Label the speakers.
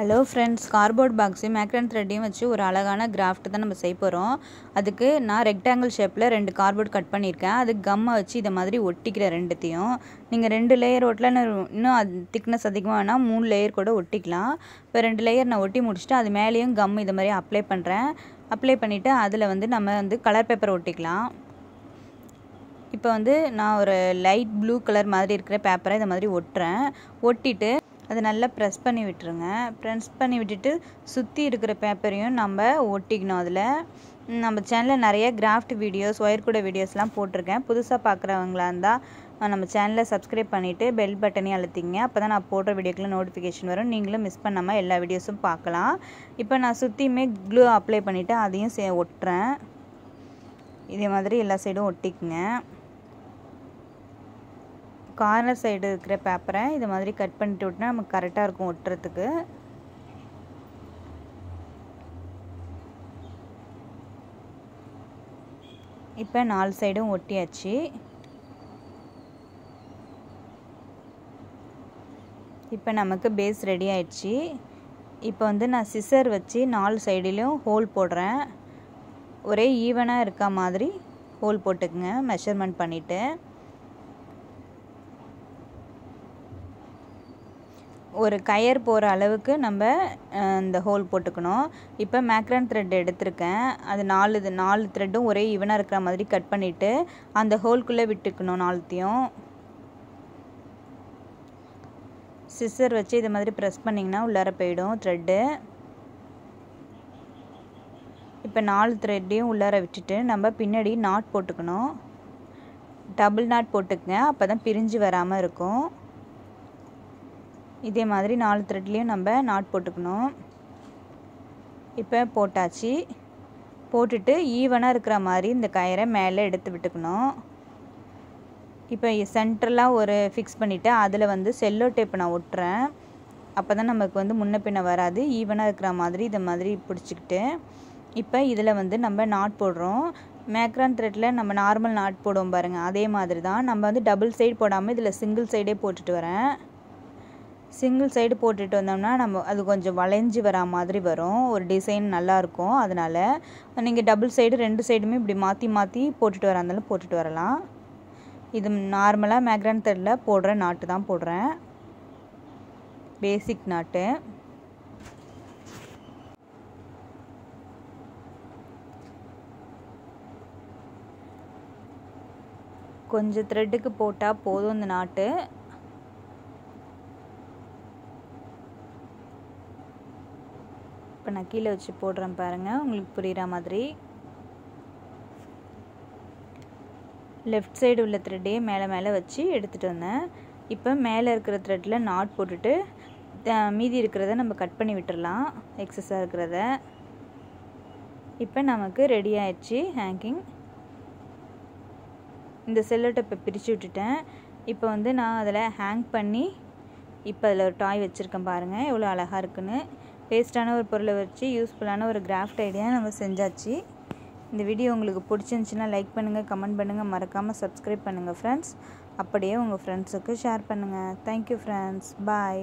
Speaker 1: Hello friends, cardboard பாக்ஸையும் Macron த்ரெட்டையும் வச்சு ஒரு அழகான கிராஃப்ட் தான் நம்ம செய்ய போகிறோம். அதுக்கு நான் ரெக்டாங்கிள் ஷேப்பில் 2 கார்ட்போர்ட் கட் பண்ணியிருக்கேன். அதுக்கு கம்மை வச்சு இதை மாதிரி ஒட்டிக்கிற ரெண்டுத்தையும். நீங்கள் 2 லேயர் ஒட்டலாம், இன்னும் திக்னஸ் அதிகமாக வேணால் 3 லேயர் கூட ஒட்டிக்கலாம். இப்போ 2 லேயர் நான் ஒட்டி முடிச்சுட்டு அது மேலேயும் கம் இதை மாதிரி அப்ளை பண்ணுறேன். அப்ளை பண்ணிவிட்டு அதில் நம்ம கலர் பேப்பர் ஒட்டிக்கலாம். இப்போ நான் ஒரு லைட் ப்ளூ கலர் மாதிரி இருக்கிற பேப்பரை இதை மாதிரி ஒட்டுறேன். ஒட்டிட்டு அதை நல்லா ப்ரெஸ் பண்ணி விட்டுருங்க. ப்ரெஸ் பண்ணி விட்டுட்டு சுற்றி இருக்கிற பேப்பரையும் நம்ம ஒட்டிக்கணும். அதில் நம்ம சேனலில் நிறைய கிராஃப்ட் வீடியோஸ், ஒயர் கூட வீடியோஸ்லாம் போட்டிருக்கேன். புதுசாக பார்க்குறவங்களா இருந்தால் நம்ம சேனலை சப்ஸ்கிரைப் பண்ணிவிட்டு பெல் பட்டனையும் அழுத்திங்க. அப்போ தான் நான் போடுற வீடியோக்குள்ள நோட்டிஃபிகேஷன் வரும். நீங்களும் மிஸ் பண்ணாமல் எல்லா வீடியோஸும் பார்க்கலாம். இப்போ நான் சுற்றியுமே க்ளூ அப்ளை பண்ணிவிட்டு அதையும் ஒட்டுறேன். இதே மாதிரி எல்லா சைடும் ஒட்டிக்குங்க. கார்னர் சைடு இருக்கிற பேப்பரை இது மாதிரி கட் பண்ணிட்டு விட்டா நமக்கு கரெக்டாக இருக்கும் ஒட்டுறதுக்கு. இப்போ 4 சைடும் ஒட்டியாச்சு. இப்போ நமக்கு பேஸ் ரெடி ஆயிடுச்சு. இப்போ நான் சிசர் வச்சு 4 சைடிலையும் ஹோல் போடுறேன். ஒரே ஈவனாக இருக்க மாதிரி ஹோல் போட்டுக்குங்க மெஷர்மெண்ட் பண்ணிவிட்டு. ஒரு கயர் போகிற அளவுக்கு நம்ம இந்த ஹோல் போட்டுக்கணும். இப்போ மேக்ரன் த்ரெட் எடுத்திருக்கேன். அது 4 த்ரெட்டும் ஒரே ஈவனாக இருக்கிற மாதிரி கட் பண்ணிவிட்டு அந்த ஹோல்குள்ளே விட்டுக்கணும் 4த்தையும். சிசர் வச்சு இது மாதிரி ப்ரெஸ் பண்ணிங்கன்னா உள்ளார போயிடும் த்ரெட்டு. இப்போ 4 த்ரெட்டையும் உள்ளார விட்டுட்டு நம்ம பின்னாடி நாட் போட்டுக்கணும். டபுள் நாட் போட்டுக்கங்க, அப்போ தான் பிரிஞ்சு வராமல் இருக்கும். இதே மாதிரி 4 த்ரெட்லேயும் நம்ம நாட் போட்டுக்கணும். இப்போ போட்டாச்சு. போட்டுட்டு ஈவனாக இருக்கிற மாதிரி இந்த கயரை மேலே எடுத்து விட்டுக்கணும். இப்போ சென்ட்ரலாக ஒரு ஃபிக்ஸ் பண்ணிவிட்டு அதில் செல்லோ டேப் நான் ஒட்டுறேன். அப்போ தான் நமக்கு முன்ன பின்ன வராது. ஈவனாக இருக்கிற மாதிரி இதை மாதிரி பிடிச்சிக்கிட்டு இப்போ இதில் நம்ம நாட் போடுறோம். மேக்ரான் த்ரெட்டில் நம்ம நார்மல் நாட் போடுவோம் பாருங்கள், அதே மாதிரி தான். நம்ம டபுள் சைடு போடாமல் இதில் சிங்கிள் சைடே போட்டுட்டு வரேன். சிங்கிள் சைடு போட்டுட்டு வந்தோம்னா அது கொஞ்சம் வளைஞ்சி வரா மாதிரி வரும். ஒரு டிசைன் நல்லாயிருக்கும். அதனால் நீங்கள் டபுள் சைடு 2 சைடுமே இப்படி மாற்றி போட்டுட்டு வராந்தாலும் போட்டுட்டு வரலாம். இது நார்மலாக மேக்ரான் த்ரெட்டில் போடுற நாட்டு தான் போடுறேன், பேசிக் நாட்டு. கொஞ்சம் த்ரெட்டுக்கு போட்டால் போதும் இந்த நாட்டு. இப்போ நான் கீழே வச்சு போடுறேன் பாருங்கள், உங்களுக்கு புரிகிற மாதிரி. லெஃப்ட் சைடு உள்ள த்ரெட்டையே மேலே வச்சு எடுத்துகிட்டு வந்தேன். இப்போ மேலே இருக்கிற த்ரெட்டில் நாட் போட்டுட்டு மீதி இருக்கிறத நம்ம கட் பண்ணி விட்டுடலாம், எக்ஸஸாக இருக்கிறத. இப்போ நமக்கு ரெடி ஆயிடுச்சு ஹேங்கிங். இந்த செல்லோ டேப்பை பிரித்து விட்டுட்டேன். இப்போ நான் அதில் ஹேங் பண்ணி இப்போ அதில் ஒரு டாய் வச்சுருக்கேன் பாருங்கள், எவ்வளோ அழகாக இருக்குன்னு. வேஸ்ட்டான ஒரு பொருளை வச்சு யூஸ்ஃபுல்லான ஒரு கிராஃப்ட் ஐடியா நம்ம செஞ்சாச்சு. இந்த வீடியோ உங்களுக்கு பிடிச்சிருந்துச்சின்னா லைக் பண்ணுங்கள், கமெண்ட் பண்ணுங்கள், மறக்காமல் சப்ஸ்கிரைப் பண்ணுங்கள் ஃப்ரெண்ட்ஸ். அப்படியே உங்கள் ஃப்ரெண்ட்ஸுக்கு ஷேர் பண்ணுங்கள். தேங்க்யூ ஃப்ரெண்ட்ஸ், பாய்.